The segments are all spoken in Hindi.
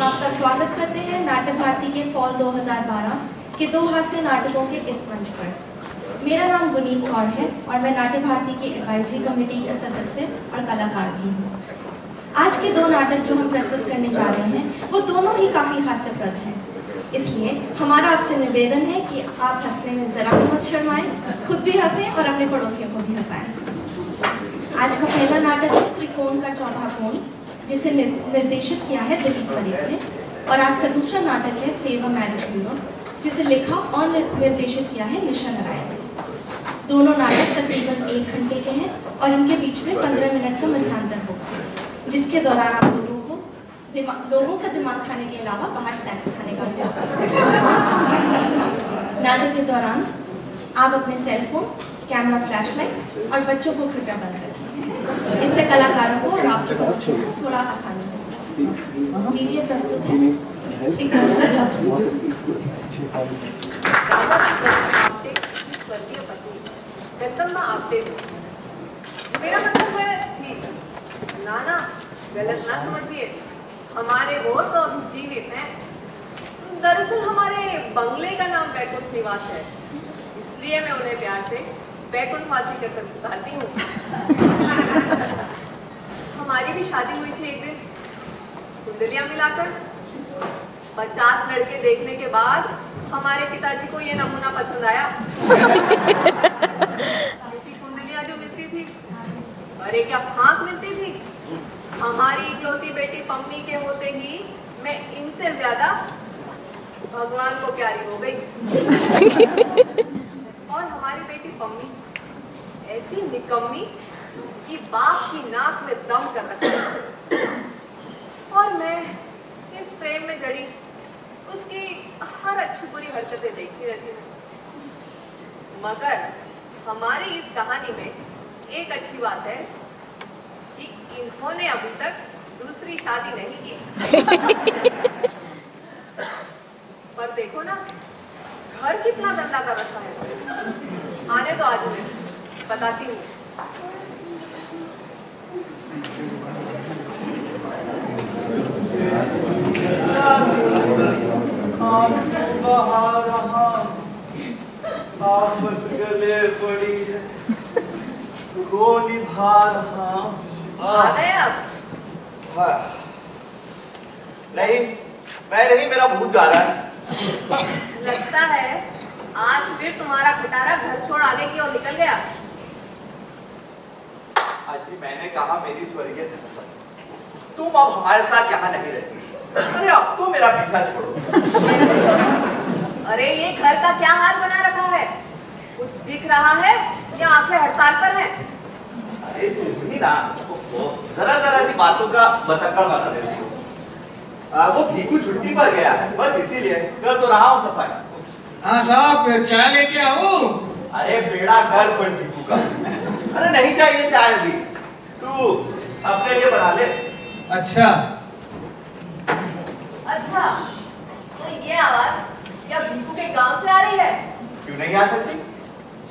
आपका स्वागत करते हैं नाट्य भारती के फॉल 2012 के 2 हास्य नाटकों के इस मंच पर। मेरा नाम गुनीत कौर है और मैं नाट्य भारती की एडवाइजरी कमेटी के सदस्य और कलाकार भी हूँ। आज के 2 नाटक जो हम प्रस्तुत करने जा रहे हैं वो दोनों ही काफ़ी हास्यप्रद हैं, इसलिए हमारा आपसे निवेदन है कि आप हंसने में ज़रा भी मत शर्माएं, खुद भी हंसें और अपने पड़ोसियों को भी हंसाएं। आज का पहला नाटक है त्रिकोण का चौथा कोण, जिसे निर्देशित किया है दिलीप परेख ने, और आज का दूसरा नाटक है सेव अ मैरिज ब्यूरो, जिसे लिखा और निर्देशित किया है निशा नारायण ने। दोनों नाटक तकरीबन 1 घंटे के हैं और इनके बीच में 15 मिनट का मध्यांतर होगा, जिसके दौरान आप लोगों का दिमाग खाने के अलावा बाहर स्नैक्स खाने का भी मौका। नाटक के दौरान आप अपने सेल फोन, कैमरा, फ्लैशलाइट और बच्चों को कृपया बंद रखें। इससे कलाकारों को और आपके बच्चों को थोड़ा आसानी होगा। लीजिए प्रस्तुत है त्रिकोण का चौथा कोण। स्वर्गीय पति जगदम्बा आपटे, मेरा मतलब है थी नाना, गलत ना समझिए, हमारे वो तो जीवित हैं। दरअसल हमारे बंगले का नाम बैकुंठ निवास है, इसलिए मैं उन्हें प्यार से बैकुंठवासी कहकर पुकारती हूँ। हमारी भी शादी हुई थी एक दिन, कुंडलियां मिलाकर 50 लड़के देखने के बाद हमारे पिताजी को ये नमूना पसंद आया। कुंडलियां जो मिलती थी, अरे क्या फांक मिलती थी। हमारी इकलौती बेटी पम्मी के होते ही मैं इनसे ज्यादा भगवान को प्यारी हो गई। और हमारी बेटी पम्मी ऐसी निकम्मी कि बाप की नाक में दम कर रखा, और मैं इस प्रेम में जड़ी उसकी हर अच्छी बुरी हरकतें देखती रहती हूँ। मगर हमारी इस कहानी में एक अच्छी बात है कि इन्होंने अभी तक दूसरी शादी नहीं की। पर देखो ना, घर कितना गंदा कर रखा है। आने तो आज मैं बताती हूँ। गले पड़ी है, गोली भार आ गए अब? नहीं, मैं नहीं, मेरा भूत जा रहा है। लगता है आज फिर तुम्हारा खटारा घर छोड़ आगे की ओर निकल गया। आज भी मैंने कहा मेरी स्वर्गीय धनसन, तुम अब हमारे साथ यहाँ नहीं रहती। अरे अब तो मेरा पीछा छोड़ो। अरे ये घर का क्या हाल बना रखा है? कुछ दिख रहा है या आंखें हड़ताल पर हैं? अरे तुम ही ना जरा जरा सी बातों का बतक्कड़ बना देती हो। वो भीखू छुट्टी पर गया है, बस इसीलिए कर तो रहा हूँ सफाई। हाँ साहब, चाय लेके आओ। अरे बेड़ा कर कोई भीखू का। अरे नहीं चाहिए चाय भी, तू अपने लिए बना ले। अच्छा अच्छा, तो ये आवाज क्या भीखू के गांव से आ रही है? क्यों नहीं आ सकती?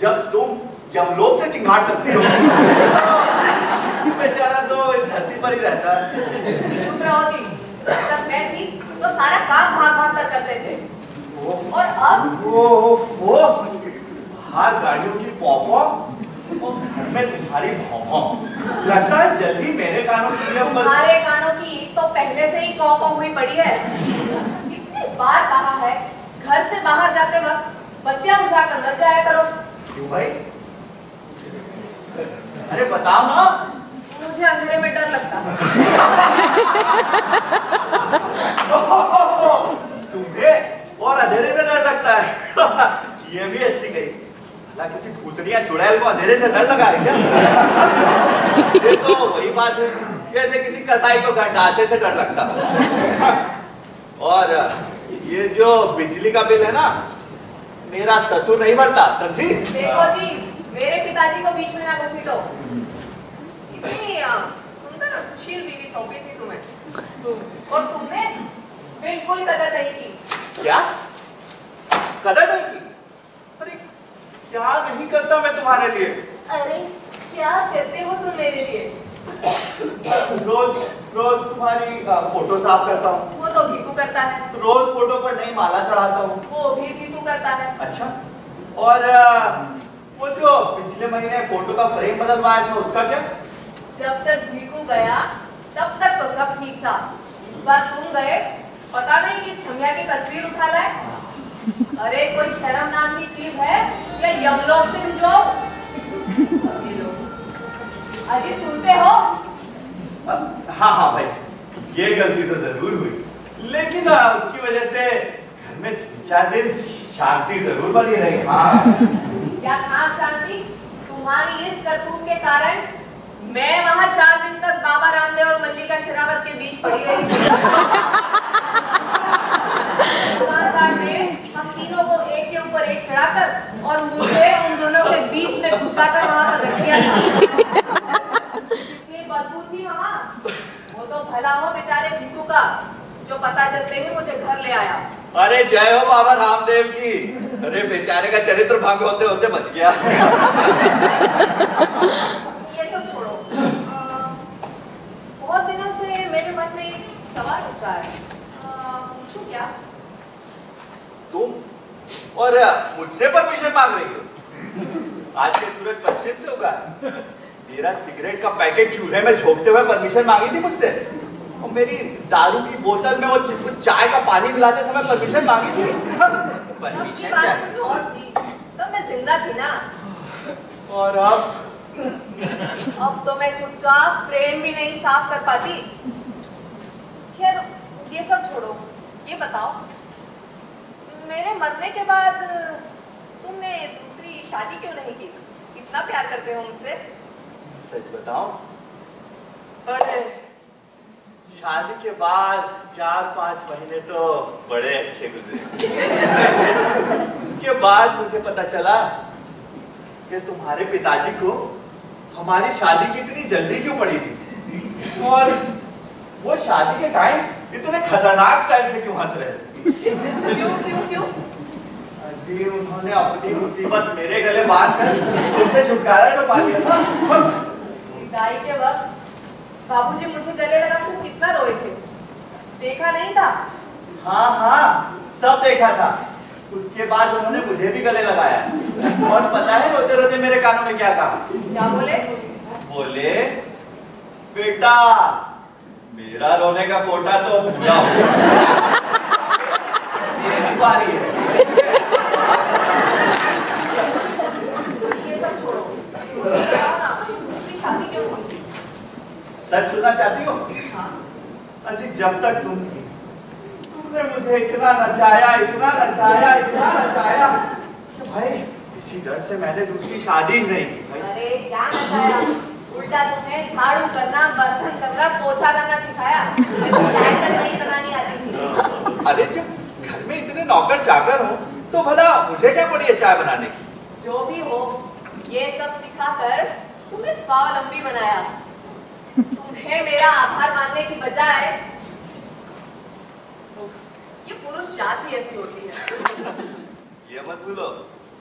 जब तुम यमलोक से चिंगाड़ सकती हो। बेचारा तो इस धरती पर ही रहता है। चुप रहो जी। जब मैं थी तो सारा काम भाग भाग कर करते थे, और अब वो बाहर गाड़ियों की पॉपॉ और घर में तुम्हारी भौं। लगता है जल्दी मेरे कानों की तुम्हारे कानों की तो पहले से ही कॉपॉ हुई पड़ी है। इतनी बार कहा है घर से बाहर जाते वक्त बत्तियां बुझाकर न जाया करो। क्यों भाई? अरे बताओ ना। मुझे अंधेरे में डर लगता है। तुम्हें और अंधेरे से डर लगता है? ये भी अच्छी गई। भला किसी भूतनिया चुड़ैल को अंधेरे से डर लगा है क्या? ये तो वही बात है जैसे किसी कसाई को गंडासे से डर लगता। और ये जो बिजली का बिल है ना, मेरा ससुर नहीं भरता, समझी? देखो जी, मेरे पिताजी को बीच में ना घसीटो। इतनी सुंदर और सुशील बीवी सौंपी थी तुम्हें, और तुमने बिल्कुल कदर नहीं की। क्या कदर नहीं की? अरे क्या नहीं करता मैं तुम्हारे लिए? अरे क्या करते हो तुम मेरे लिए? रोज रोज तुम्हारी फोटो साफ करता हूँ। वो तो भीखू करता है। रोज फोटो पर नई माला चढ़ाता हूँ। वो भी तू करता है। अच्छा, और वो जो पिछले महीने फोटो का फ्रेम बदलवाया था उसका क्या? जब तक भीकू गया तब तक तो सब ठीक था। इस बार तुम गए, पता नहीं किस छमिया की तस्वीर उठा लाए। अरे कोई शर्म नाम की चीज है या यमलोक से जो? अजी सुनते हो? हाँ हाँ भाई, ये गलती तो जरूर हुई, लेकिन उसकी वजह से घर में 3-4 दिन शांति जरूर बनी रही। हाँ क्या था शांति? तुम्हारी इस करतूत के कारण मैं वहां 4 दिन तक बाबा रामदेव और मल्लिका शेरावत के बीच पड़ी रही। दुकानदार ने हम तीनों को एक के ऊपर एक चढ़ाकर और मुझे उन दोनों के बीच में घुसाकर वहां पर रख दिया था। कितनी बदबू थी वहां। वो तो भला हो बेचारे भिक्कू का, जो पता चलते ही मुझे घर ले आया। अरे जय हो बाबा रामदेव की। अरे बेचारे का चरित्र भंग होते होते बच गया। ये सब छोड़ो, बहुत दिनों से मेरे मन में एक सवाल उठ रहा है। पूछूं क्या? तुम और मुझसे परमिशन मांग रही हो? आज के सूरज पश्चिम से उगा है। मेरा सिगरेट का पैकेट चूल्हे में झोंकते हुए परमिशन मांगी थी मुझसे, और मेरी दारू की बोतल में वो चाय का पानी मिलाते समय परमिशन मांगी थी। सबकी बात कुछ और थी, तब मैं जिंदा थी ना। और अब तो मैं खुद का फ्रेम भी नहीं साफ कर पाती। खैर ये सब छोड़ो, ये बताओ मेरे मरने के बाद तुमने दूसरी शादी क्यों नहीं की? इतना प्यार करते हो मुझसे। सच बताओ, अरे शादी के बाद 4-5 महीने तो बड़े अच्छे गुजरे। उसके बाद मुझे पता चला कि तुम्हारे पिताजी को हमारी शादी की इतनी जल्दी क्यों पड़ी थी, और वो शादी के टाइम इतने खतरनाक स्टाइल से क्यों हंस रहे थे। क्यों क्यों क्यों? जी उन्होंने अपनी मुसीबत मेरे गले बांधकर तुमसे छुटकारा जो पा लिया था। विदाई के वक्त बाबूजी मुझे गले लगाकर कितना रोए थे, देखा नहीं था? हाँ हाँ, सब देखा था। उसके बाद उन्होंने मुझे भी गले लगाया, और पता है रोते रोते मेरे कानों में क्या कहा? क्या बोले? बोले, बेटा मेरा रोने का कोटा तो पूरा हो गया, मेरी बारी है। ये सब छोड़ो, दूसरी शादी क्यों हुई? सच सुनना चाहती हो? हाँ। अजी जब तक तुम थी, तुमने मुझे इतना नचाया, इतना नचाया, इतना नचाया कि भाई इसी डर से मैंने दूसरी शादी ही नहीं की भाई। अरे क्या नचाया? उल्टा तुम्हें झाड़ू करना, बर्तन करना, पोछा करना सिखाया। मैं तो चाय तक नहीं बनानी आती थी। अरे जब घर में इतने नौकर चाकर हो तो भला मुझे क्या पड़ी है चाय बनाने की? जो भी हो, ये सब सिखाकर तुम्हें स्वावलंबी बनाया। तुम्हें मेरा आभार मानने की बजाय, ये पुरुष जात ही ऐसी होती है। ये मत भूलो,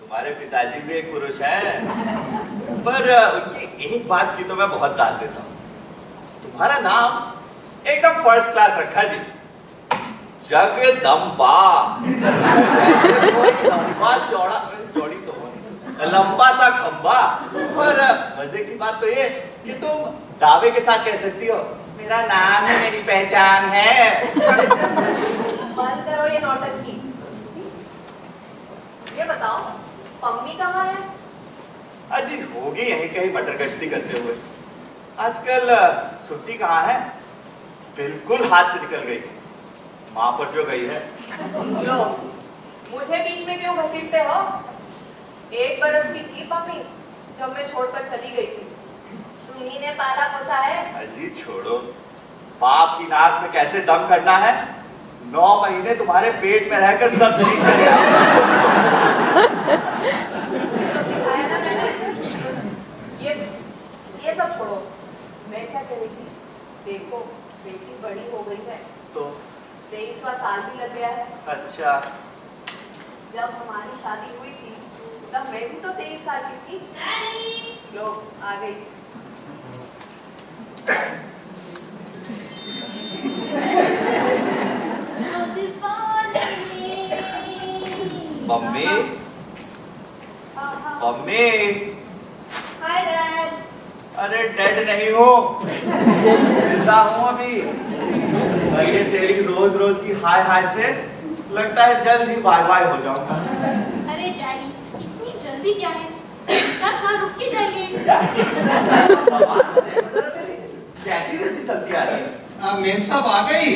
तुम्हारे पिताजी भी एक पुरुष हैं, पर उनकी एक बात की तो मैं बहुत दाद देता हूँ। तुम्हारा नाम एकदम फर्स्ट क्लास रखा जी, जगदम्बा। लंबा चौड़ा, चौड़ी तो हो, लंबा सा खंबा। और मजे की बात तो ये कि तुम दावे के साथ कह सकती हो, मेरा नाम ही मेरी पहचान है। बंद करो ये नौटंकी। ये बताओ पम्मी कहाँ है? अजी होगी यहीं कहीं मटर गश्ती करते हुए। आजकल छुट्टी कहाँ है, बिल्कुल हाथ से निकल गई। माँ पर जो गई है। लो, मुझे बीच में क्यों घसीटते हो? 1 बरस की थी पम्मी जब मैं छोड़कर चली गई थी। तुम्ही ने पाला पोसा है। अजी छोड़ो, बाप की नाक में कैसे दम करना है, 9 महीने तुम्हारे पेट में रहकर सब सीख गया। ये सब छोड़ो, मैं क्या कह रही थी? देखो बेटी बड़ी हो गई है, तो 23वां साल भी लग गया है। अच्छा, जब हमारी शादी हुई थी तब मैं भी तो 23 साल की थी। लो आ गई। तो मम्मी मम्मी हाय डैड। अरे डेड नहीं हो, जिंदा हूँ अभी। ये तेरी रोज रोज की हाय हाय से लगता है जल्द ही बाय बाय हो जाऊंगा। अरे डैडी इतनी जल्दी क्या है, 4 साल रुक के जाइए। कैसी जैसी चलती आ रही है। मेम साहब आ गई,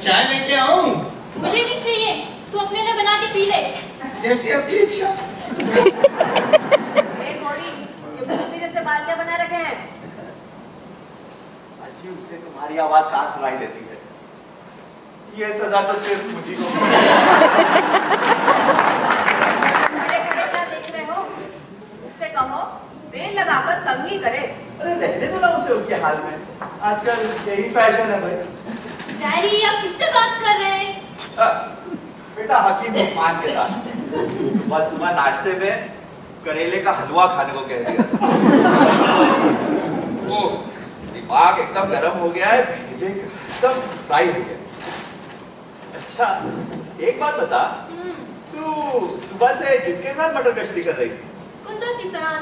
चाय लेके आऊं? मुझे नहीं चाहिए, तू अपने लिए बना के पी ले। जैसी आपकी इच्छा। ये भूत जैसे बाल क्या बना रखे हैं? अजीब से तुम्हारी आवाज कहाँ सुनाई देती है? ये सजा तो सिर्फ मुझे को। खड़े-खड़े क्या देख रहे हो? उससे कहो देर लगाकर तंग ही करे। अरे रहने दो ना उसे उसके हाल में, आजकल यही फैशन है भाई। डैडी आप किससे बात कर रहे हैं? बेटा हकीम उस्मान के साथ बस सुबह नाश्ते में करेले का हलवा खाने को कह दिया था। वो दिमाग एकदम गर्म हो गया है, भेजे एकदम फ्राई हो गया। अच्छा एक बात बता, तू सुबह से किसके साथ मटर गश्ती कर रही थी? कुंदा किसान।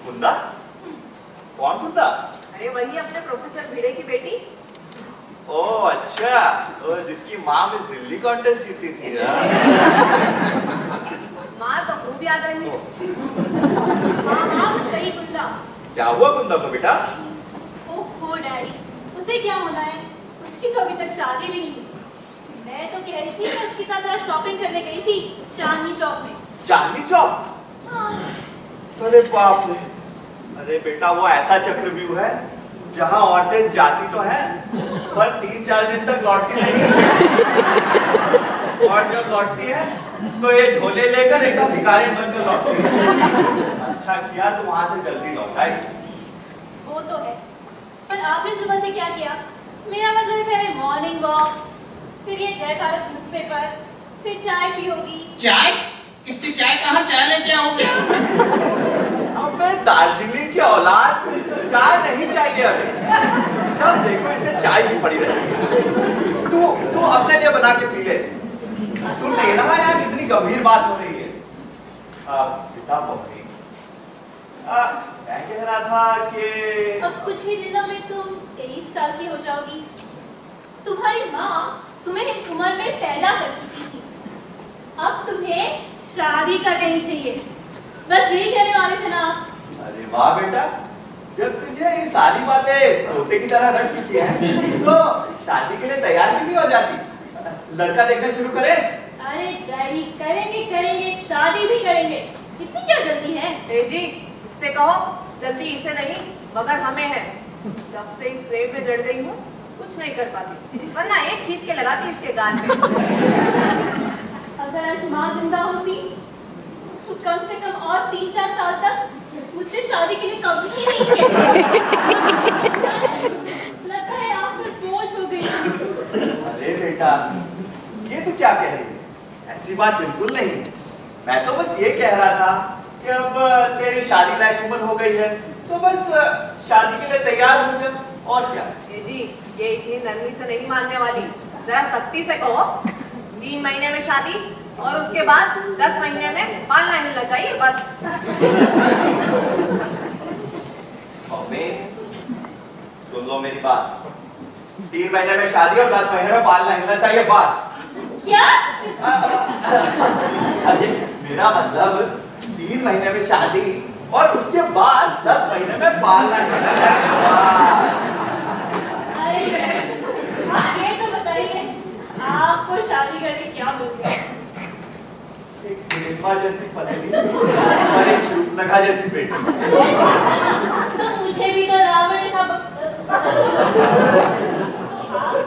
कुंदा? कौन कुंदा? अरे वही अपने प्रोफेसर भिड़े की बेटी। ओह अच्छा, ओ जिसकी माँ मिस दिल्ली कॉन्टेस्ट जीती थी। माँ तो खूब याद रही। हाँ सही कुंदा। क्या हुआ कुंदा को बेटा? ओहो डैडी, उसे क्या होना है, उसकी तो अभी तक शादी भी नहीं हुई। मैं तो कह रही थी मैं उसके साथ जरा शॉपिंग करने गई थी चांदनी चौक में। चांदनी चौक? हाँ। अरे बाप रे, अरे बेटा वो ऐसा चक्रव्यूह है जहाँ औरतें जाती तो हैं पर 3-4 दिन तक लौटती नहीं। और जब लौटती है तो ये झोले लेकर एकदम भिखारी बनकर लौटती है। अच्छा किया तो वहां से जल्दी लौट आई। वो तो है, पर आपने सुबह से क्या किया? मेरा मतलब है पहले मॉर्निंग वॉक, फिर ये जय भारत न्यूज़पेपर, फिर चाय पियोगी। चाय? इसकी चाय कहाँ, चाय लेके आओगे? अबे दार्जिलिंग की औलाद, चाय नहीं चाहिए अभी। सब देखो इसे चाय ही पड़ी रहती है। तू अपने लिए बना के पी ले। सुन नहीं रहा यार कितनी गंभीर बात हो रही है। पिता पम्मी, मैं कह रहा था कि अब कुछ ही दिनों में तुम 23 साल की हो जाओगी। तुम्हारी माँ तुम्हें एक उम्र में पैदा कर चुकी थी, अब तुम्हें शादी कर लेनी चाहिए। बस यही कहने वाले थे ना आप। अरे वाह बेटा, जब तुझे ये सारी बातें तोते की तरह रख चुकी है तो शादी के लिए तैयार क्यों नहीं हो जाती? लड़का देखना शुरू करें? अरे डैडी करेंगे करेंगे, शादी भी करेंगे, इतनी क्या जल्दी है? जी इससे कहो जल्दी इसे नहीं मगर हमें है। जब से इस प्रेम में जड़ गई हूँ कुछ नहीं कर पाती, वरना एक खींच के लगाती इसके गाल पे। अगर आज माँ जिंदा होती तो कम से कम और 3-4 साल तक मुझसे शादी के लिए कभी ही नहीं किया। लगता है आप पर बोझ हो गई। अरे बेटा ये तू क्या कह रही है? ऐसी बात बिल्कुल नहीं। मैं तो बस ये कह रहा था कि अब तेरी शादी लायक उम्र हो गई है तो बस शादी के लिए तैयार हो जा, और क्या। जी ये इतनी नरमी से नहीं मानने वाली, जरा सख्ती से कहो 3 महीने में शादी और उसके बाद 10 महीने में पालना मिलना चाहिए बस। मम्मी सुन लो मेरी बात, 3 महीने में शादी और 10 महीने में पालना मिलना चाहिए बस। क्या? अरे मेरा मतलब 3 महीने में शादी और उसके बाद 10 महीने में पालना मिलना चाहिए। अरे आप ये तो बताइए आपको शादी करके क्या मिलता है? एक रेशमा जैसी पत्नी और एक शूर्पणखा जैसी बेटी। तो मुझे भी तो रावण था।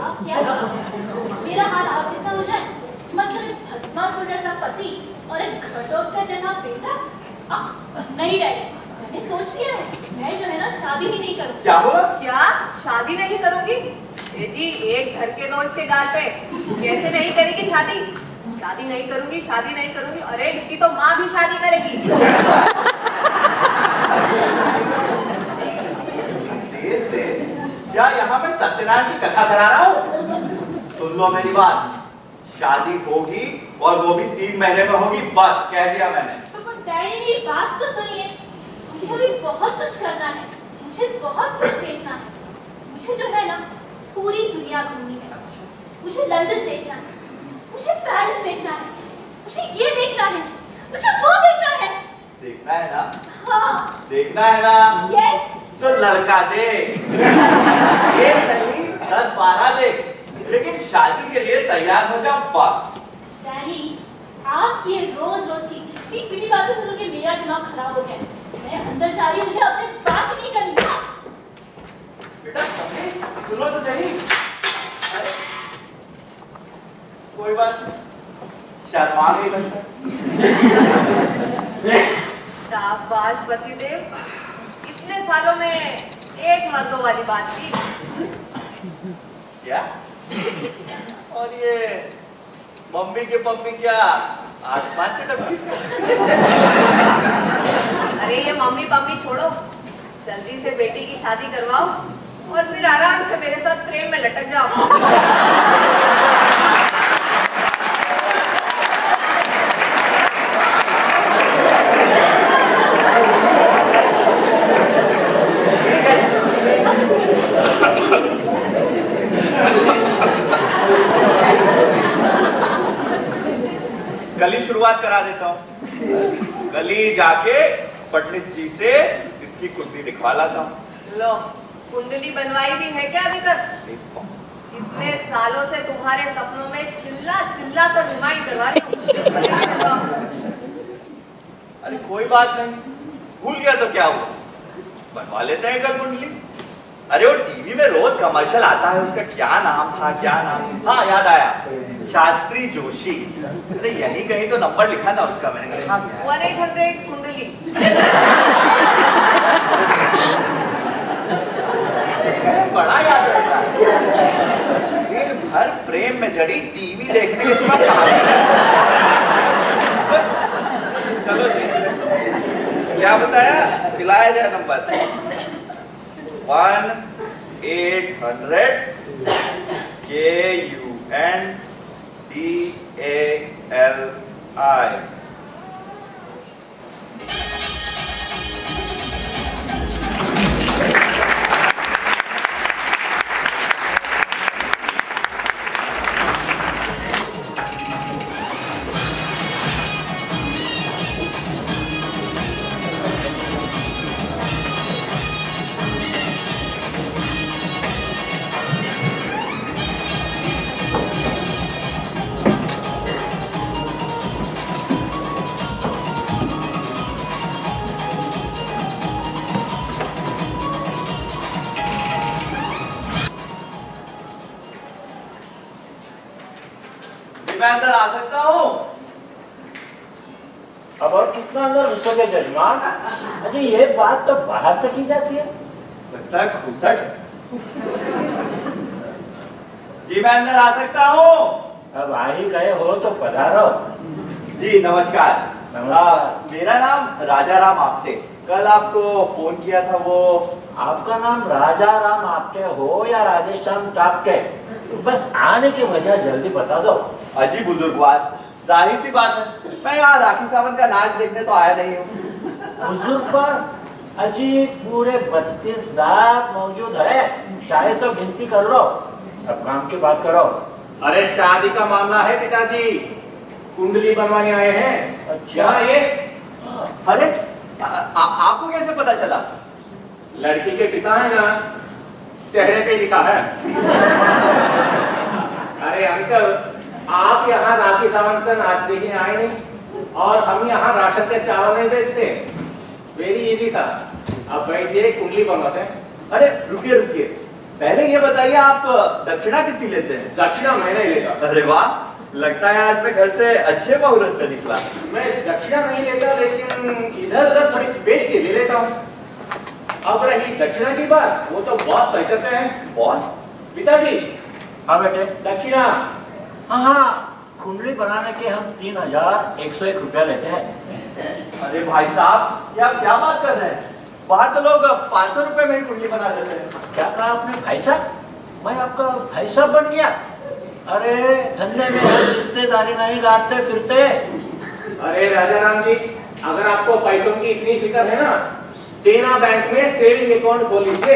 आप क्या मेरा हाल आप जैसा हो जाए, मतलब भस्मासुर जैसा पति और एक घटोत्कच जैसा बेटा? नहीं डैडी, मैंने सोच लिया है, मैं जो है ना शादी ही नहीं करूँगी। क्या हुआ? क्या शादी नहीं करूंगी? जी एक घर के दो इसके गाल पे, कैसे नहीं करेगी शादी? शादी नहीं करूंगी, शादी नहीं करूंगी। अरे इसकी तो माँ भी शादी करेगी। देर से क्या यहाँ पे सत्यनारायण की कथा करा रहा हूँ? सुन लो मेरी बात, शादी होगी और वो भी 3 महीने में होगी, बस कह दिया मैंने। तो डैडी मेरी बात तो सुनिए, मुझे भी बहुत कुछ करना है, मुझे बहुत कुछ देखना है। मुझे जो है ना पूरी दुनिया घूमनी है। मुझे लंदन देखना है, मुझे पेरिस देखना है, मुझे ये देखना है, मुझे वो देखना है। देखना है ना? हाँ। देखना है ना? यस। तो लड़का दे। ये नहीं 10-12 दे, लेकिन शादी के लिए तैयार हो जा बस। डैडी आप ये रोज रोज की किसी पीढ़ी बातें सुन के मेरा दिमाग खराब हो गया। मैं अंदर जा रही हूँ, मुझे आपसे बात नहीं करनी। बेटा सुनो तो सही। अरे कोई बात नहीं, शर्मा गई लगता है। शाबाश पतिदेव, इतने सालों में एक मर्दों वाली बात की। क्या? और ये मम्मी के पम्मी क्या आसमान से टपकी? अरे ये मम्मी पम्मी छोड़ो, जल्दी से बेटी की शादी करवाओ और फिर आराम से मेरे साथ प्रेम में लटक जाओ। कल ही शुरुआत करा देता हूँ। कल ही जाके पंडित जी से इसकी कुंडली दिखवा लाता हूँ। लो, कुंडली बनवाई भी है क्या अभी तक? इतने सालों से तुम्हारे सपनों में चिल्ला चिल्ला कर रिमाइंड करवा रही हूँ। अरे कोई बात नहीं, भूल गया तो क्या हुआ, बनवा लेते हैं कल कुंडली। अरे वो टीवी में रोज कमर्शियल आता है, उसका क्या नाम था, क्या नाम? हाँ याद आया, शास्त्री जोशी। अरे यही कहीं तो नंबर लिखा था उसका, मैंने कहा 1-800 कुंडली। बड़ा याद रहता है। दिन भर फ्रेम में जड़ी टीवी देखने के सिवा कहाँ? चलो जी, क्या बताया? खिलाया जाए नंबर 1-800 KUNDALI। मैं अंदर आ सकता हूँ? अब और कितना अंदर घुस सके जजमान? अजी ये बात तो बाहर से की जाती है। लगता है घुसट। जी मैं अंदर आ सकता हूँ? अब आ ही गए हो तो पधारो। जी नमस्कार। नमस्कार। मेरा नाम राजा राम आप्टे। कल आपको फोन किया था वो। आपका नाम राजा राम आप्टे हो या राधेश्याम टाप्टे, बस आने की वजह जल्दी बता दो। अजी बुजुर्गवार, जाहिर सी बात है, मैं यहाँ राखी सावंत का नाच देखने तो आया नहीं हूँ। बुजुर्गवार, अजी पूरे 32 दांत मौजूद है, शायद तो गिनती कर लो। अब काम की बात करो। अरे शादी का मामला है पिताजी, कुंडली बनवाने आए हैं। अच्छा ये अरे आपको कैसे पता चला? लड़की के पिता है ना, चेहरे पे लिखा है। अरे अंकल, आप यहाँ राखी सावंत का नाच देखने आए नहीं और हम यहाँ राशन के चावल नहीं बेचते। वेरी इजी था। अब बैठिए, कुंडली बनवाते हैं। अरे रुकिए रुकिए, पहले ये बताइए आप दक्षिणा कितनी लेते हैं? दक्षिणा मैं नहीं लेता। अरे वाह, लगता है आज मैं घर से अच्छे मुहूर्त पे निकला। मैं दक्षिणा नहीं लेता, लेकिन इधर उधर थोड़ी बेच के ले लेता हूँ। अब रही दक्षिणा की बात, वो तो बॉस तय करते हैं। बॉस? पिताजी। हाँ बेटे। दक्षिणा। हाँ, कुंडली बनाने के हम 3101 रुपया लेते हैं। अरे भाई साहब, ये आप क्या बात कर रहे हैं? बाहर तो लोग 500 रुपए में ही कुंडली बना देते हैं। क्या कहा आपने भाई साहब? मैं आपका भाई साहब बन गया? अरे धंधे में रिश्तेदारी नहीं गाड़ते फिरते। अरे राजा राम जी, अगर आपको पैसों की इतनी फिक्र है ना, देना बैंक में सेविंग अकाउंट खोल लीजिए।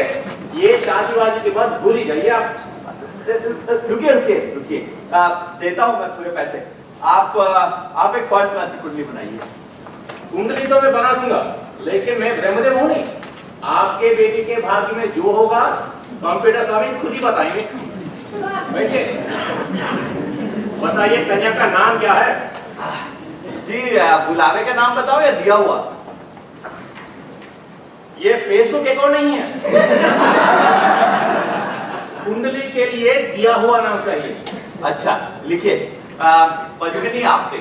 ये शादीवादी के बाद भूल ही जाइए आप। रुकिए रुकिए रुकिए, देता हूँ मैं पूरे पैसे। आप एक फर्स्ट क्लास की कुंडली बनाइए। कुंडली तो मैं बना दूंगा, लेकिन मैं ब्रह्मदेव हूँ नहीं। आपके बेटी के भाग्य में जो होगा कंप्यूटर स्वामी खुद ही बताएंगे। बैठिए, बताइए कन्या का नाम क्या है? जी बुलावे का नाम बताओ या दिया हुआ? ये फेसबुक अकाउंट नहीं है। कुंडली के लिए दिया हुआ नाम चाहिए। अच्छा लिखिए, पद्मिनी आपके,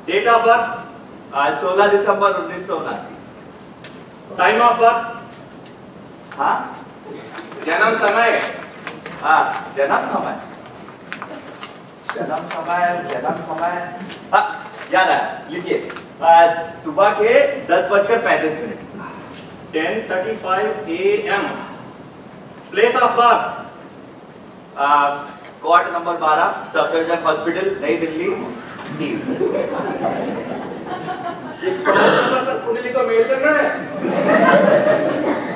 डेट ऑफ बर्थ 16 दिसंबर 1979। टाइम ऑफ बर्थ, हाँ जन्म समय, जन्म समय, हाँ याद आया, लिखिए सुबह के 10:35। 10:35 AM। Place of birth, court number 12, Safdarjung hospital, नई दिल्ली 30। इस नंबर पर कुंडली को मेल करना है।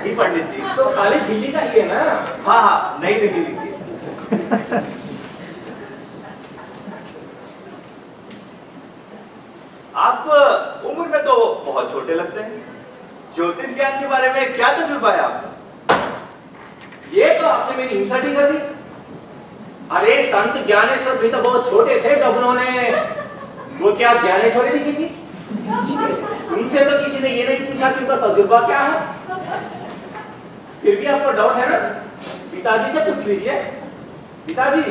जी पंडित जी, तो खाली दिल्ली का ही है ना? हाँ हाँ नई दिल्ली लिखिए। आप उम्र में तो बहुत छोटे लगते हैं। ज्योतिष ज्ञान के बारे में क्या तजुर्बा है आपका? ये तो आपने मेरी इंसल्ट ही कर दी। अरे संत ज्ञानेश्वर भी तो बहुत छोटे थे जब उन्होंने वो क्या ज्ञानेश्वरी लिखी थी। उनसे तो किसी ने ये नहीं पूछा कि उनका तजुर्बा क्या है। फिर भी आपको डाउट है ना? पिताजी से पूछ लीजिए। पिताजी,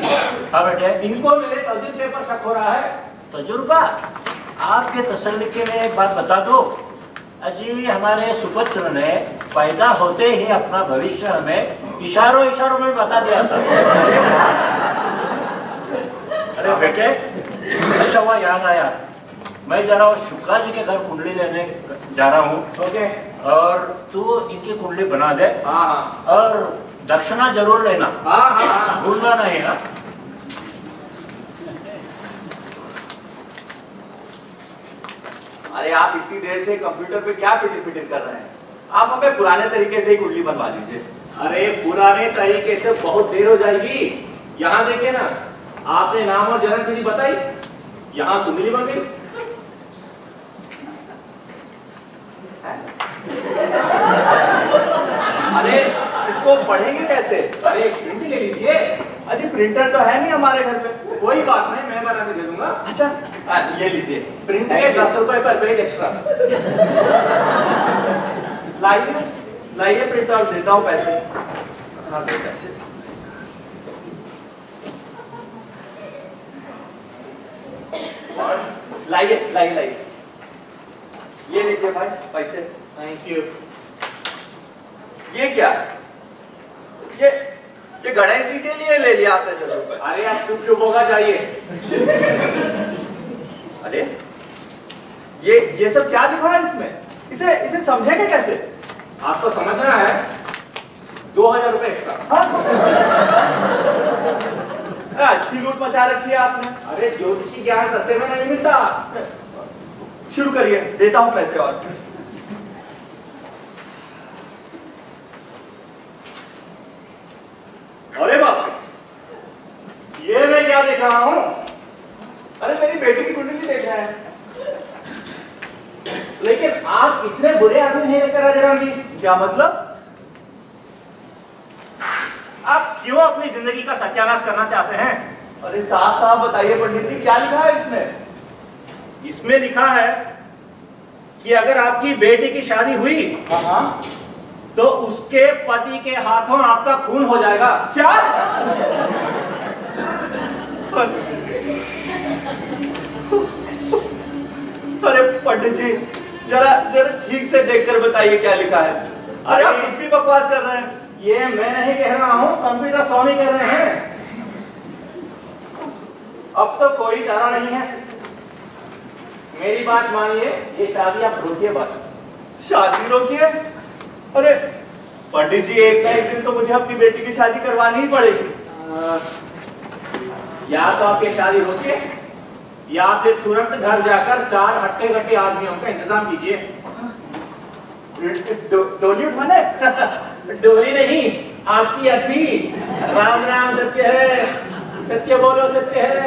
हाँ बेटे। इनको मेरे तजुर्बे पर शक हो रहा है। तजुर्बा? आपके तसल्ली के लिए एक बात बता दो। अजी हमारे सुपुत्र ने पैदा होते ही अपना भविष्य हमें इशारों इशारों में बता दिया था। अरे बेटे, अच्छा हुआ याद आया, मैं जरा शुक्ला जी के घर कुंडली लेने जा रहा हूँ। ओके। और तू इनकी कुंडली बना दे। हाँ। और दक्षिणा जरूर लेना। हाँ। भूलना नहीं। हाँ अरे आप इतनी देर से कंप्यूटर पे क्या पिटिर पिटिर कर रहे हैं? आप हमें पुराने तरीके से ही कुंडली बनवा दीजिए। अरे पुराने तरीके से बहुत देर हो जाएगी। यहाँ देखिए ना, आपने नाम और जन्म तिथि बताई, यहाँ कुंडली बन गई। अरे इसको पढ़ेंगे कैसे? अरे एक प्रिंट ले लीजिए। अजी प्रिंटर तो है नहीं हमारे घर पे। कोई बात नहीं, मैं बना के दे दूंगा। अच्छा ये लीजिए प्रिंट के 10 रुपए पर पेज एक्स्ट्रा। लाइए लाइए प्रिंट आउट, देता हूँ पैसे। हाँ दे पैसे। लाइए लाइए लाइए, ये लीजिए भाई पैसे। Thank you. ये क्या? ये गणेश जी के लिए ले लिया आपने जरूर। अरे आप शुभ शुभ होगा जाइए। अरे ये सब क्या लिखा है इसमें? इसे समझेंगे कैसे? आपको समझना है, 2000 रुपए एक्स्ट्रा। अच्छी लूट मचा रखी है आपने। अरे ज्योतिषी ज्ञान सस्ते में नहीं मिलता। शुरू करिए, देता हूँ पैसे। और अरे बाप रे, ये मैं क्या देख रहा हूँ? अरे मेरी बेटी की कुंडली देख रहे हैं। लेकिन आप इतने बुरे आदमी नहीं लेकर राजा राम जी। क्या मतलब? आप क्यों अपनी जिंदगी का सत्यानाश करना चाहते हैं? अरे साफ साफ बताइए पंडित जी, क्या लिखा है इसमें? इसमें लिखा है कि अगर आपकी बेटी की शादी हुई हाँ तो उसके पति के हाथों आपका खून हो जाएगा। क्या? अरे पंडित जी, जरा ठीक से देखकर बताइए क्या लिखा है। अरे आप कुछ भी बकवास कर रहे हैं। ये मैं नहीं कह रहा हूँ, कंप्यूटर स्वामी कह रहे हैं। अब तो कोई चारा नहीं है, मेरी बात मानिए, ये शादी आप रोकिए बस। शादी रोकिए? अरे पंडित जी, एक ना एक दिन तो मुझे अपनी बेटी की शादी करवानी ही पड़ेगी। या तो आपकी शादी रोके या फिर तुरंत घर जाकर 4 हट्टे-कट्टे आदमियों का इंतजाम कीजिए। डोली उठाने? डोली नहीं, आपकी अर्थी। राम राम, सत्य है, सत्य बोलो, सत्य है।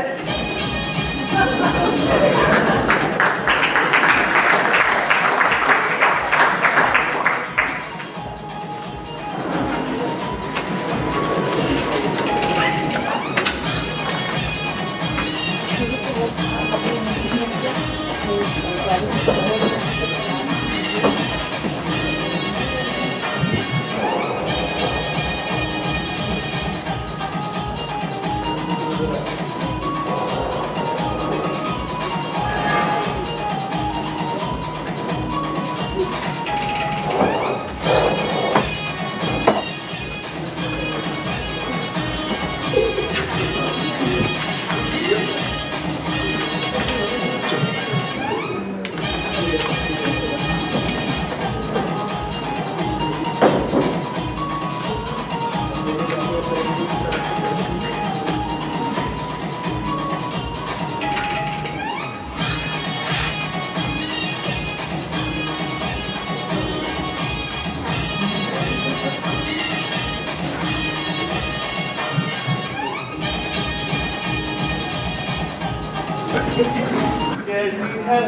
कैसी है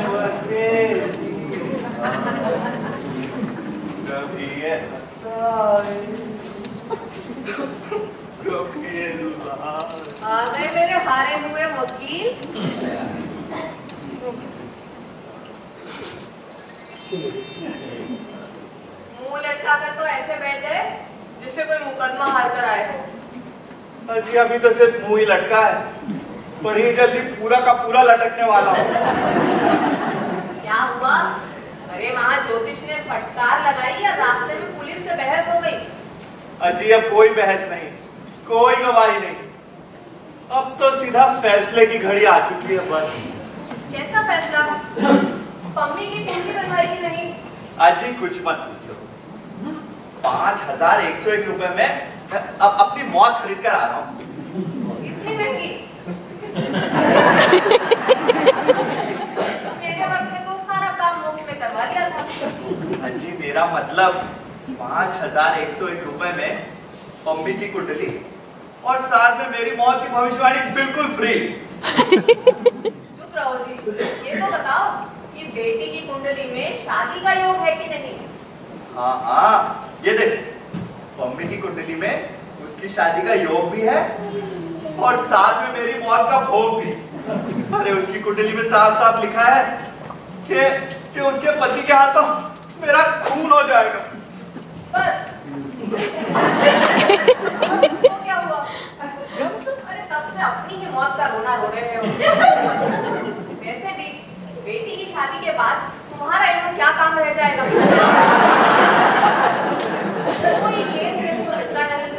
कभी ये हंसाए, कभी ये रुलाए। आ गए मेरे हारे हुए वकील। मुंह लटका कर तो ऐसे बैठ गए जिससे कोई मुकदमा हार कर आए हो। अजी अभी तो सिर्फ मुंह ही लटका है, बड़ी जल्दी पूरा का पूरा लटकने वाला हूँ। क्या हुआ? अरे वहाँ ज्योतिष ने फटकार लगाई या रास्ते में पुलिस से बहस हो गई? अजी अब कोई बहस नहीं, कोई गवाही नहीं, अब तो सीधा फैसले की घड़ी आ चुकी है। बस कैसा फैसला? पम्मी की कुंडली बनवाई कि नहीं? अजी कुछ मत पूछो, 5101 रुपए में अब अपनी मौत खरीद कर आ रहा हूँ। इतनी महंगी? मेरे वक्त में तो सारा काम मुफ्त में करवा लिया था। अजी मेरा मतलब 5101 रुपए में पम्मी की कुंडली और साथ में मेरी मौत की भविष्यवाणी बिल्कुल फ्री। चुप रहो जी, ये तो बताओ कि बेटी की कुंडली में शादी का योग है कि नहीं? हाँ हाँ, ये देख, पम्मी की कुंडली में उसकी शादी का योग भी है और साथ में मेरी मौत का भोग भी। अरे उसकी कुंडली में साफ साफ लिखा है कि उसके पति के हाथों मेरा खून हो जाएगा। बस तो क्या हुआ? अरे तब से अपनी ही मौत का रोना रो रहे हो। वैसे भी बेटी की शादी के बाद तुम्हारा यहाँ क्या काम रह जाएगा? कोई केस तो मिलता नहीं,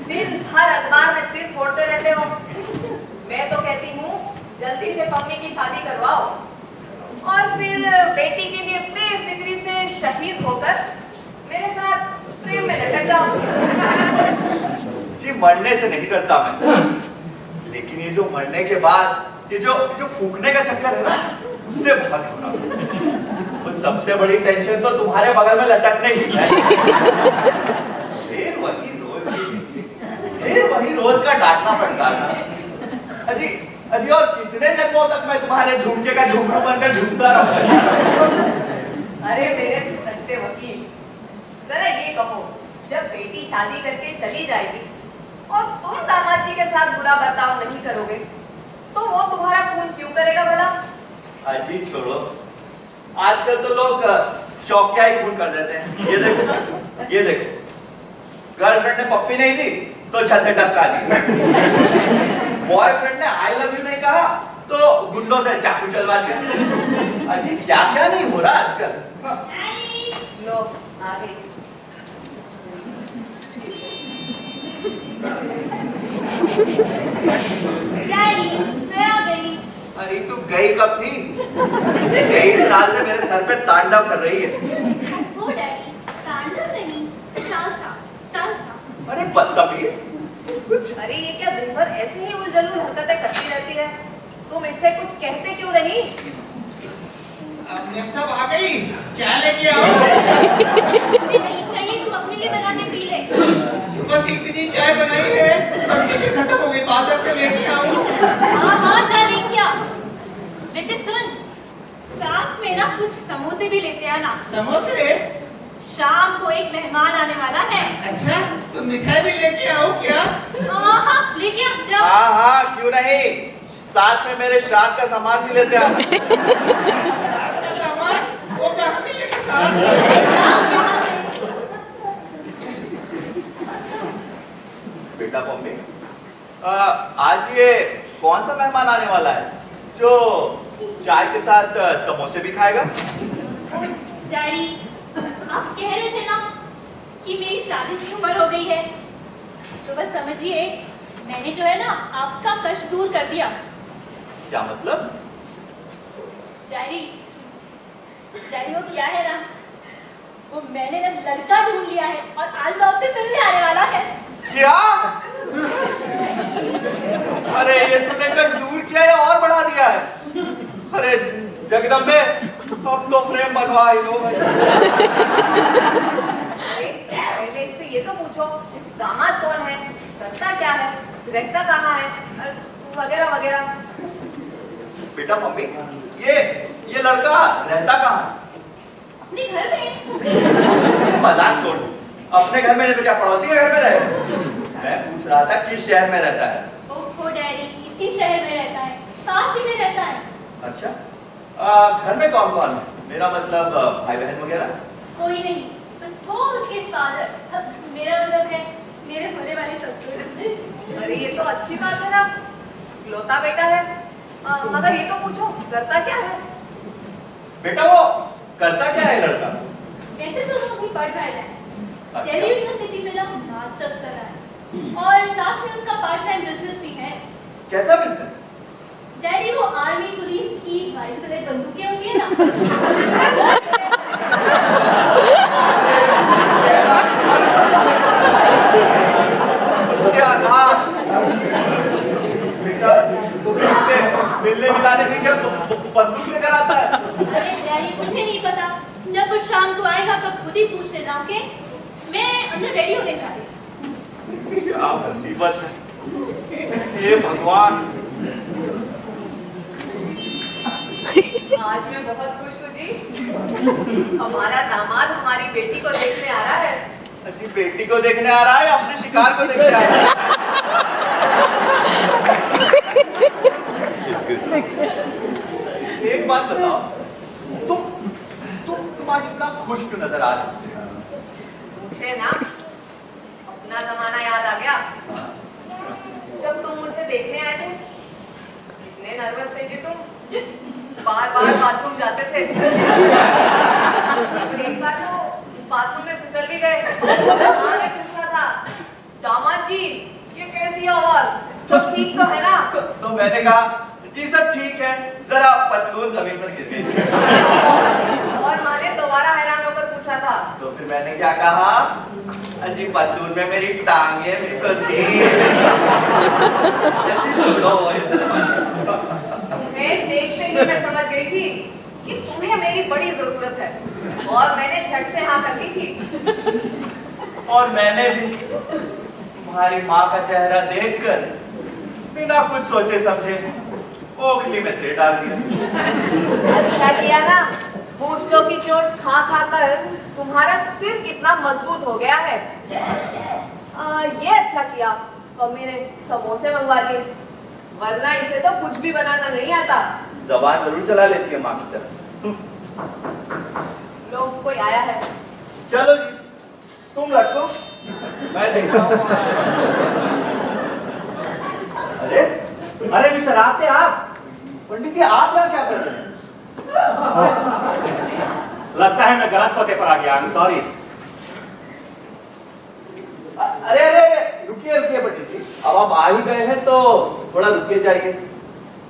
दिन भर अखबार में सिर फोड़ते रहते हो। मैं तो कहती हूँ जल्दी से पम्मी की शादी करवाओ और फिर बेटी के लिए बेफिक्री से शहीद होकर मेरे साथ प्रेम में लटक जाओ। जी मरने से नहीं डरता मैं, लेकिन ये जो मरने के बाद ये जो फूकने का चक्कर है ना, उससे बहुत घबराता। वो सबसे बड़ी टेंशन तो तुम्हारे बगल में लटकने की है। फिर वही रोज की चिंता, फिर वही रोज का डांटना फटकारना। अजी अजी और कितने जन्मों तक मैं तुम्हारे झुमके का झुमरू बनकर झूमता रहूंगा? अरे मेरे सच्चे वकील, जरा ये कहो, जब बेटी शादी करके चली जाएगी और तुम दामाद जी के साथ बुरा बर्ताव नहीं करोगे तो वो तुम्हारा खून क्यों करेगा भला? अजी छोड़ो, आजकल तो लोग शौकिया ही खून कर देते हैं। ये देखो, ये देखो, गर्लफ्रेंड ने पप्पी नहीं दी तो छत से टपका दी। बॉयफ्रेंड ने आई लव यू नहीं कहा तो गुंडों से चाकू चलवा दिया। अजी क्या क्या नहीं हो रहा आजकल। लो आ गई। डैडी, मैं आ गई। अरे तू गई कब थी? 23 साल से मेरे सर पे तांडव कर रही है। वो डैडी, तांडव नहीं, सालसा, सालसा। अरे बदतमीज, कुछ? अरे ये क्या दिन भर ऐसे ही उलझुल हरकतें करती रहती है? तुम इससे कुछ कहते क्यों नहीं? मेम साहब आ गई, चाय लेके आओ। नहीं चाहिए, तू अपने लिए बना के पी ले। सुबह से इतनी चाय बनाई है, बंदे की खत्म हो गई, बाजार से लेके आओ। हाँ जा लेके आ। वैसे सुन, साथ में ना कुछ समोसे भी लेते आना। समोसे? शाम को एक मेहमान आने वाला है। अच्छा, तो मिठाई भी लेके आओ क्या? हाँ लेके आ जा। हाँ, क्यों नहीं, साथ में मेरे श्राद्ध का सामान भी लेते आना। श्राद्ध का सामान? वो कहाँ मिलेगा साथ? बेटा मम्मी, आज ये कौन सा मेहमान आने वाला है जो चाय के साथ समोसे भी खाएगा? डैडी, आप कह रहे थे ना कि मेरी शादी की उम्र हो गई है, तो बस समझिए मैंने जो है ना आपका कष्ट दूर कर दिया। क्या मतलब? डैडी, वो क्या है ना, वो मैंने ना लड़का ढूंढ लिया है और आलबाव से मिलने आने वाला है। क्या? अरे ये तूने कष्ट दूर किया या और बढ़ा दिया है? अरे जगदम्बे, अब तो फ्रेम बनवा ही लो भाई। पहले इससे ये तो पूछो दामाद कौन है, करता क्या है, रहता कहाँ है, वगैरह वगैरह। बेटा मम्मी, ये लड़का रहता कहाँ है? अपने घर में। मजाक छोड़, अपने घर में नहीं तो क्या पड़ोसी के घर में रहे? मैं पूछ रहा था किस शहर में रहता है? ओहो डैडी, इसी शहर में रहता है, पास ही में रहता है। अच्छा, घर में कौन कौन है? मेरा मतलब भाई बहन वगैरह? कोई नहीं, बस वो उसके फादर, मेरा मतलब है मेरे होने वाले ससुर। अरे ये तो अच्छी बात है ना, इकलौता बेटा है। मगर ये तो पूछो करता क्या है? बेटा वो करता क्या है लड़का? वैसे तो वो अभी पढ़ रहा है, अच्छा। दिल्ली यूनिवर्सिटी में ना मास्टर्स कर रहा है और साथ में उसका पार्ट टाइम बिजनेस भी है। कैसा बिजनेस? डैडी, वो आर्मी पुलिस की वाइट कलर बंदूकें होती है ना। बेटा तुमसे मिलने मिलाने में क्या बंदूक लेकर आता है? अरे डैडी, मुझे नहीं पता, जब वो शाम को आएगा तो खुद ही पूछ लेना के। मैं अंदर रेडी होने जा रही हूँ। क्या मुसीबत है, हे भगवान। आज मैं बहुत खुश हूँ जी, हमारा दामाद हमारी बेटी को देखने आ रहा है। अजी बेटी को देखने आ रहा है, अपने शिकार को देखने आ रहा है? एक बात बताओ, तुम आज इतना खुश क्यों नजर आ रही हो? मुझे ना अपना जमाना याद आ गया, जब तुम मुझे देखने आए थे। कितने नर्वस थे जी तुम, बार बार बाथरूम जाते थे। एक बार तो बाथरूम में फिसल भी गए। माँ ने पूछा था, दामाद जी ये कैसी आवाज, सब ठीक तो है ना? तो मैंने कहा जी सब ठीक है, जरा पतलून जमीन पर गिर गई। और माँ ने दोबारा हैरान होकर पूछा था, तो फिर मैंने क्या कहा, अजी पतलून में मेरी टांगे भी तो थी। तुम्हें देखते ही मैं समझ गई थी कि तुम्हें मेरी बड़ी जरूरत है, और मैंने झट से हाँ कर दी थी। और मैंने भी तुम्हारी माँ का चेहरा देखकर बिना कुछ सोचे समझे ओखली में से डाल दिया। अच्छा किया ना, मूंछों की चोट खा खा कर तुम्हारा सिर कितना मजबूत हो गया है। ये अच्छा किया मम्मी ने समोसे मंगवा लिए, वरना इसे तो कुछ भी बनाना नहीं आता। जबान जरूर चला लेती है माँ की तरह। लोग कोई आया है। चलो जी, तुम रखो, मैं देख रहा हूँ। अरे मिस्टर आते आप? पंडित जी आप यहाँ क्या कर रहे हैं? लगता है मैं गलत पते पर आ गया, आई एम सॉरी। अरे अरे रुकिए रुकिए पंडित जी, अब आप आ ही गए हैं तो थोड़ा रुकिए जाइए।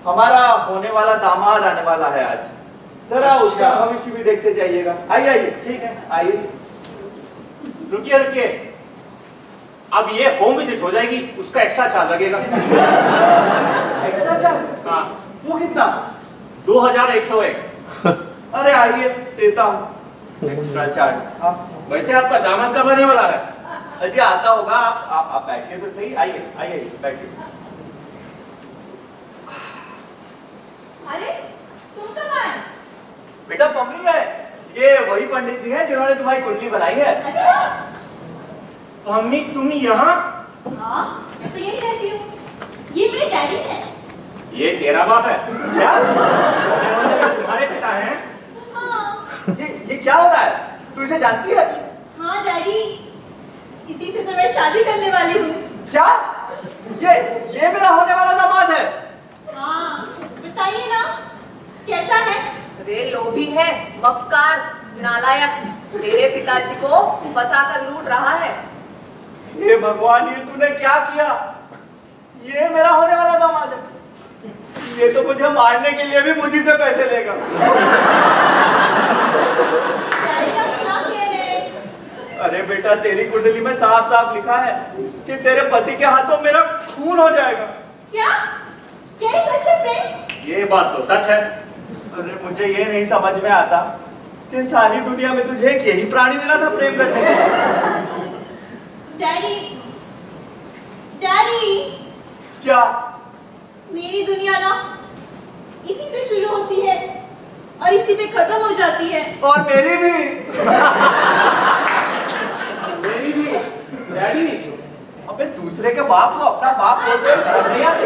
हमारा होने वाला दामाद आने वाला है आज, जरा उसका भविष्य भी देखते जाइएगा। आइए आइए, ठीक है आइए। रुकिए रुकिए, अब ये होम विजिट हो जाएगी, उसका एक्स्ट्रा चार्ज लगेगा। Extra charge? हाँ। वो कितना? 2101। अरे आइए देता हूँ एक्स्ट्रा चार्ज। वैसे आपका दामाद कब आने वाला है? अजी आता होगा, आप बैठिए तो सही। आइए आइए बैठिए। अरे तुम कब आए? बेटा मम्मी है, ये वही पंडित जी हैं जिन्होंने तुम्हारी कुंडली बनाई है। अच्छा। मम्मी तुम यहाँ? हाँ मैं तो यही रहती हूँ। ये मेरे डैडी हैं। ये तेरा बाप है? क्या? तुम्हारे पिता हैं? हाँ। ये क्या हो रहा है? तू इसे जानती है? हाँ डैडी, इसी से तो मैं शादी करने वाली हूँ। क्या? ये मेरा होने वाला दामाद है? हाँ बताइए ना, कैसा है? अरे लोभी है, मक्कार, नालायक, तेरे पिताजी को फंसाकर लूट रहा है। हे भगवान, ये तूने क्या किया? ये मेरा होने वाला दामाद है। ये तो मुझे मारने के लिए भी मुझी से पैसे लेगा। डैडी आप क्या कह रहे हैं? अरे बेटा, तेरी कुंडली में साफ साफ लिखा है कि तेरे पति के हाथों मेरा खून हो जाएगा। क्या? क्या ये सच है फ्रेंड? ये बात तो सच है। अरे मुझे ये नहीं समझ में आता कि सारी दुनिया में तुझे एक यही प्राणी मिला था प्रेम करने के लिए। डैडी, डैडी, क्या? मेरी दुनिया ना इसी से शुरू होती है और इसी पे खत्म हो जाती है। और मेरी भी। मेरी भी। डैडी, अबे दूसरे के बाप को अपना बाप बोलते हो, शर्म नहीं आती?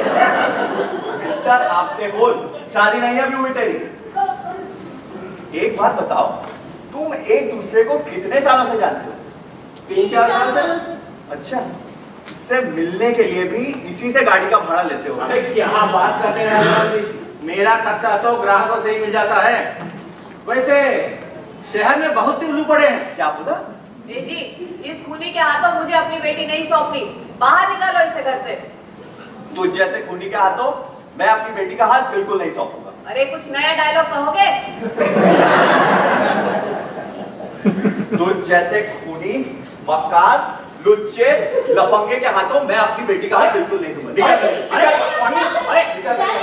मिस्टर आपने बोल, शादी नहीं अभी हुई तेरी। एक बात बताओ, तुम एक दूसरे को कितने सालों से जानते हो? 3-4 साल से। अच्छा, इससे मिलने के लिए भी इसी से गाड़ी का भाड़ा लेते हो? अरे क्या बात करते हैं जी, मेरा खर्चा तो ग्राहकों से ही मिल जाता है। वैसे शहर में बहुत से उल्लू पड़े हैं। क्या बोला? ए जी, इस खूनी के हाथों मुझे अपनी बेटी नहीं सौंपनी। बाहर निकालो इसे घर से। तुझ जैसे खूनी के हाथों मैं अपनी बेटी का हाथ बिल्कुल नहीं सौंपूंगा। अरे कुछ नया डायलॉग कहोगे? तुझ जैसे खूनी, मक्कार, लुच्चे, लफंगे के हाथों मैं अपनी बेटी का हाथ बिल्कुल नहीं दूंगा। निकल, डैडी, निकल, अरे, निकल, डैडी,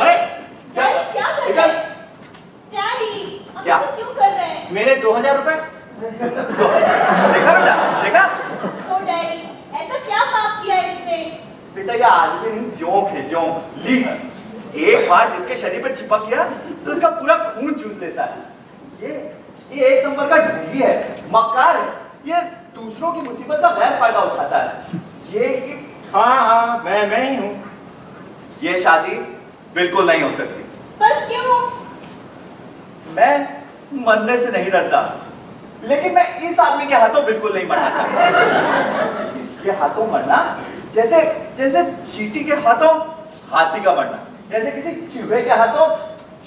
डैडी क्या कर रहे निकल। हैं? डैडी, आप क्या? ऐसा क्यों कर रहे हैं? मेरे 2000 रुपए। देखा बेटा, देखा? ओ डैडी, ऐसा क्या पाप किया इसने? बेटा ये आदमी नहीं, जोंक है, जोंक, लीक। एक बार जिसके शरीर पे चिपक गया तो उसका पूरा खून चूस लेता है। ये एक नंबर का ढोंगी है, मक्कार है। ये दूसरों की मुसीबत का गैर फायदा उठाता है। ये हाँ मैं ही हूँ। ये शादी बिल्कुल नहीं हो सकती। पर क्यों? मैं मरने से नहीं डरता, लेकिन मैं इस आदमी के हाथों बिल्कुल नहीं मरना चाहता। इसके हाथों मरना जैसे जैसे चींटी के हाथों हाथी का मरना, जैसे किसी चूहे के हाथों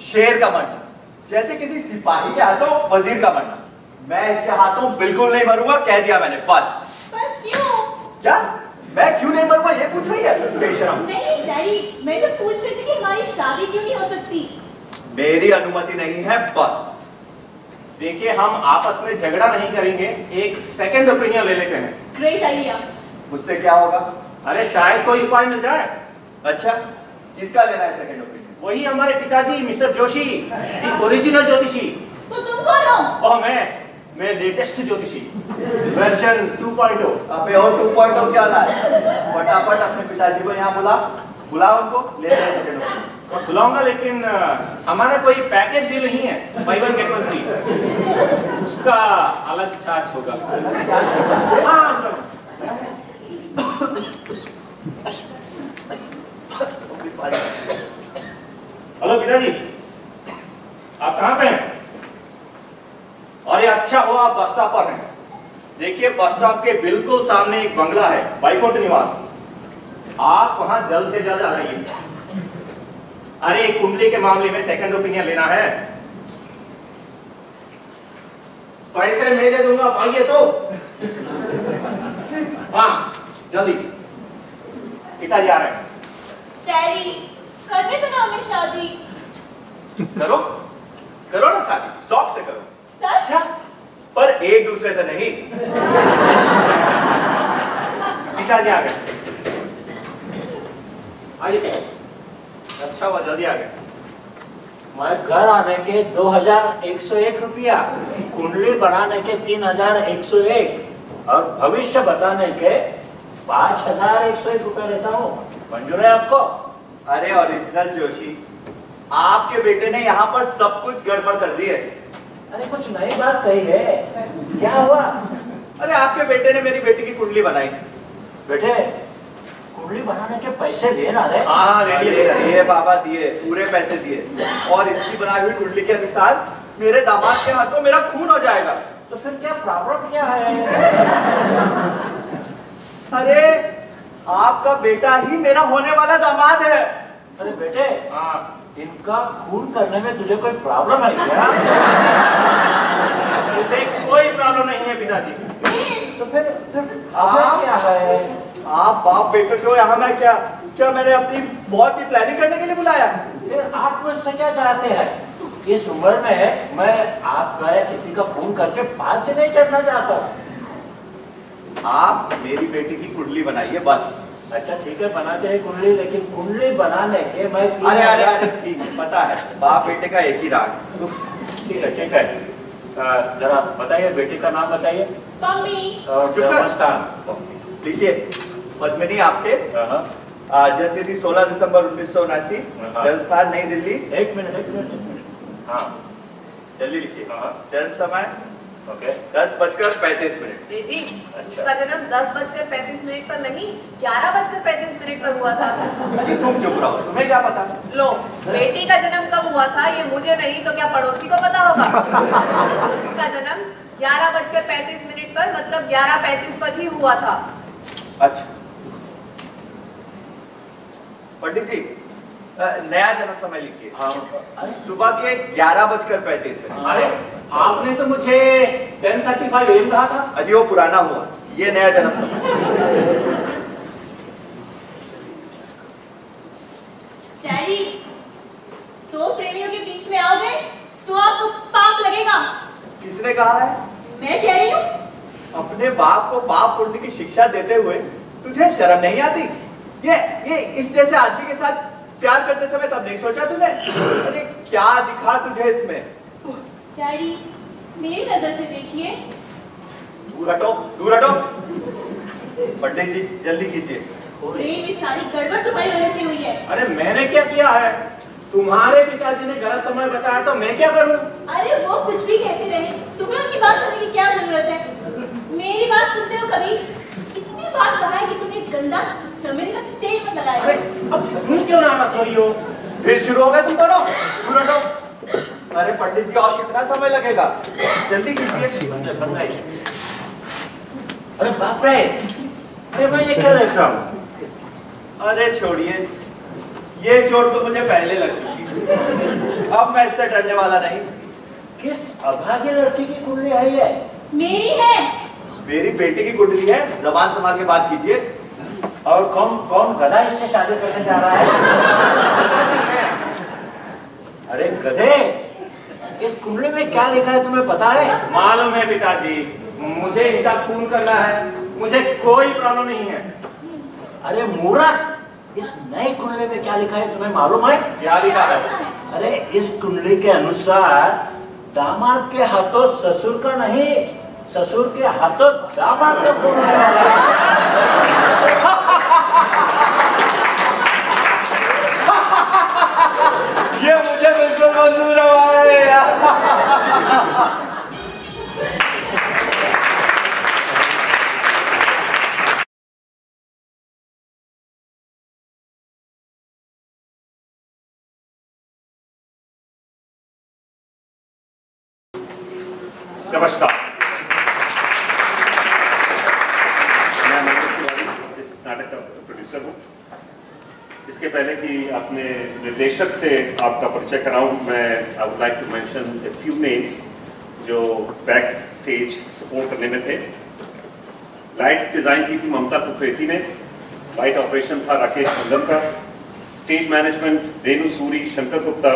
शेर का मरना, जैसे किसी सिपाही के हाथों वजीर का मरना। मैं इसके हाथों बिल्कुल नहीं मरूंगा, कह दिया मैंने, बस। पर क्यों? क्या? मैं क्यों नहीं मरूंगा ये पूछ रही है बेशरम? नहीं डैडी, मैं तो पूछ रही थी कि हमारी शादी क्यों नहीं हो सकती? मेरी अनुमति नहीं है, बस। देखिए हम आपस में झगड़ा नहीं करेंगे, एक सेकंड ओपिनियन ले लेते हैं। Great idea. मुझसे क्या होगा? अरे शायद कोई उपाय मिल जाए। अच्छा, किसका लेना है सेकंड ओपिनियन? वही हमारे पिताजी मिस्टर जोशी, ओरिजिनल ज्योतिषी। तो तुम कौन हो? और मैं लेटेस्ट ज्योतिषी, वर्जन 2.0। अबे और 2.0 क्या ला है? फटाफट अपने पिताजी को यहाँ बुलाओ उनको, ले लें सेकंड ओपिनियन। बुलाऊंगा, लेकिन हमारा कोई पैकेज डील नहीं है, by one get one free. उसका अलग चार्ज होगा। हाँ हेलो पिताजी, आप कहाँ पे हैं? अरे अच्छा हुआ आप बस स्टॉप पर हैं। देखिए बस स्टॉप के बिल्कुल सामने एक बंगला है, बैकुंठ निवास। आप वहां जल्द से जल्द आ जाइए। अरे कुंडली के मामले में सेकंड ओपिनियन लेना है। पैसे मैं दे दूंगा, आइए तो। हाँ जल्दी, पिताजी आ रहे हैं। डैडी, करने दो ना हमें शादी। करो करो ना शादी, शौक से करो। सच? पर एक दूसरे से नहीं। पिताजी आ गए। आइए। अच्छा हुआ जल्दी आ गए। मैं घर आने के 2101 रुपया, कुंडली बनाने के 3101 और भविष्य बताने के 5101 रुपया लेता हूँ। मंजूर है आपको? अरे ओरिजिनल जोशी, आपके बेटे ने यहाँ पर सब कुछ गड़बड़ कर दी है। अरे कुछ नई बात कही है, क्या हुआ? अरे आपके बेटे ने मेरी बेटी की कुंडली बनाई। बेटे, कुंडली बनाने के पैसे दिए ना रे? हाँ दिए बाबा, दिए, पूरे पैसे दिए। और इसकी बनाई हुई कुंडली के अनुसार मेरे दामाद के हाथों मेरा खून हो जाएगा। तो फिर क्या प्रॉब्लम क्या है? अरे आपका बेटा ही मेरा होने वाला दामाद है। अरे बेटे, हाँ इनका खून करने में तुझे कोई प्रॉब्लम है क्या? मुझे कोई प्रॉब्लम नहीं है पिताजी। तो फिर आप क्या है? आप बाप बेटे को यहाँ मैं क्या मैंने अपनी बहुत ही प्लानिंग करने के लिए बुलाया? फिर आप मुझसे क्या चाहते हैं? इस उम्र में मैं आपका या किसी का खून करके पास से नहीं चढ़ना चाहता हूँ। आप मेरी बेटी की कुंडली बनाइए बस। अच्छा ठीक है, बनाते हैं कुंडली, लेकिन कुंडली बनाने के मैं अरे ठीक है, पता है बाप बेटे का एक ही राग। ठीक है। जरा बताइए, बेटी का नाम बताइए मम्मी। और जन्मस्थान लिखिए। पद्मिनी आपटे, जन्म तिथि 16 दिसंबर 1979, जन्मस्थान नई दिल्ली। एक मिनट। हाँ जल्दी लिखिए। जन्म समय ओके 10:35। जी अच्छा। उसका जन्म 10:35 पर नहीं 11:35 पर हुआ था। अरे तुम चुप रहो, तुम्हें क्या पता? लो, बेटी का जन्म कब हुआ था ये मुझे नहीं तो क्या पड़ोसी को पता होगा? इसका जन्म 11:35 पर मतलब 11:35 पर ही हुआ था। अच्छा पंडित जी, नया जन्म समय लिखिए। हाँ। सुबह के 11:35। अरे आपने तो मुझे 10:35 AM कहा था। अजी वो पुराना हुआ, ये नया जन्म समय। डैडी, दो प्रेमियों के बीच में आओगे तो आपको पाप लगेगा। किसने कहा है? मैं कह रही हूँ। अपने बाप को पाप पुण्य की शिक्षा देते हुए तुझे शर्म नहीं आती? ये इस जैसे आदमी के साथ प्यार करते समय तब नहीं सोचा तूने? अरे क्या दिखा तुझे इसमें? डैडी, मेरी नजर से देखिए। दूर हटो। पंडित जी जल्दी कीजिए। प्रेम की सारी गड़बड़ तुम्हारी वजह से हुई है। अरे मैंने क्या किया है? तुम्हारे पिताजी ने गलत समय बताया तो मैं क्या करूं? अरे वो कुछ भी कहते रहे, तुम्हें उनकी बात सुनने की क्या जरूरत है? मेरी बात सुनते हो कभी? कितनी बार कहा है कि तुम्हें गंदा जमीन में तेल मत लगाया। अरे अब तुम क्यों नाराज हो रही हो? फिर शुरू हो गए तुम दोनों? दूर हटो। अरे पंडित जी और कितना समय लगेगा? जल्दी कीजिए। अरे बाप रे, अरे मैं ये क्या देख रहा हूँ? अरे छोड़िए, ये चोट तो मुझे पहले लग चुकी। अब मैं इससे डरने वाला नहीं। किस अभागे लड़की की कुंडली है ये? मेरी है। मेरी बेटी की कुंडली है, जबान संभाल के बात कीजिए। और कौन गधा इससे शादी करने जा रहा है? अरे गधे, इस कुंडली में क्या लिखा है तुम्हें पता है? मालूम है पिताजी, मुझे इनका खून करना है, मुझे कोई प्रॉब्लम नहीं है। अरे मूर्ख, इस नई कुंडली में क्या लिखा है तुम्हें मालूम है? क्या लिखा है? अरे इस कुंडली के अनुसार दामाद के हाथों ससुर का नहीं, ससुर के हाथों दामाद का खून है। ये मुझे बिल्कुल मंजूर है। नमस्कार, मैं मनोज तिवारी, इस नाटक का प्रोड्यूसर हूँ। इसके पहले कि अपने निर्देशक से आपका परिचय कराऊं, मैं I would like to mention a few names जो बैक स्टेज सपोर्ट करने में थे। लाइट डिज़ाइन की थी ममता कुकरेती ने, लाइट ऑपरेशन था राकेश मंदन का, stage management Renu Suri, Shankar Gupta,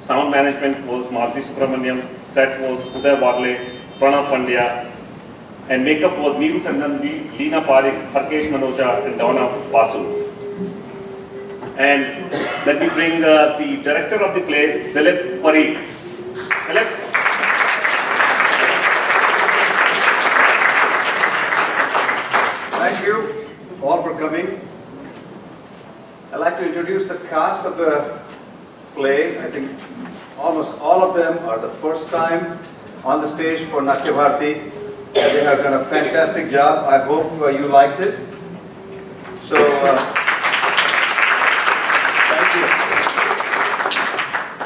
sound management was Madhavi Subramaniam, set was Uday Varle, Pranav Pandya, and makeup was Neeru Tandon, Leena Parekh, Harkesh Manocha, and Donna Basu. And let me bring the director of the play, Dilip Parikh. Dilip. Thank you all for coming. I'd like to introduce the cast of the play. I think almost all of them are the first time on the stage for Natya Bharati. And they have done a fantastic job. I hope you liked it. So, thank you.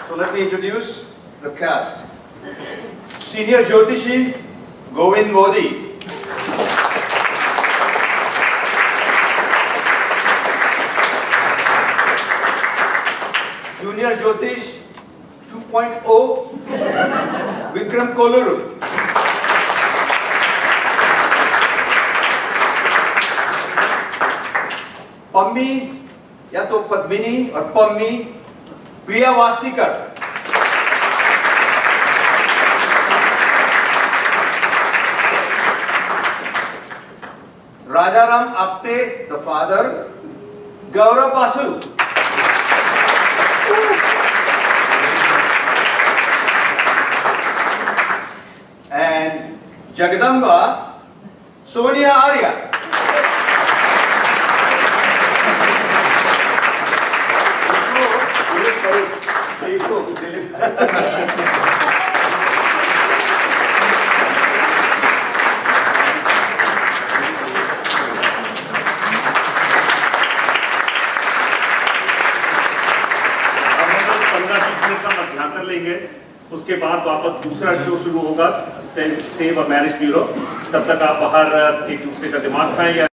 So let me introduce the cast. Senior Jyotishi, Govind Modi. Junior Jyotish 2.0, Vikram Koluru. Pammi या तो पद्मिनी और पम्मी प्रिया वास्तिकर. Rajaram Apte, the father, Gaurav Basu. And Jagadamba, Sonia Arya. उसके बाद वापस दूसरा शो शुरू होगा, सेव अ मैरिज ब्यूरो. तब तक आप बाहर एक दूसरे का दिमाग खाएं या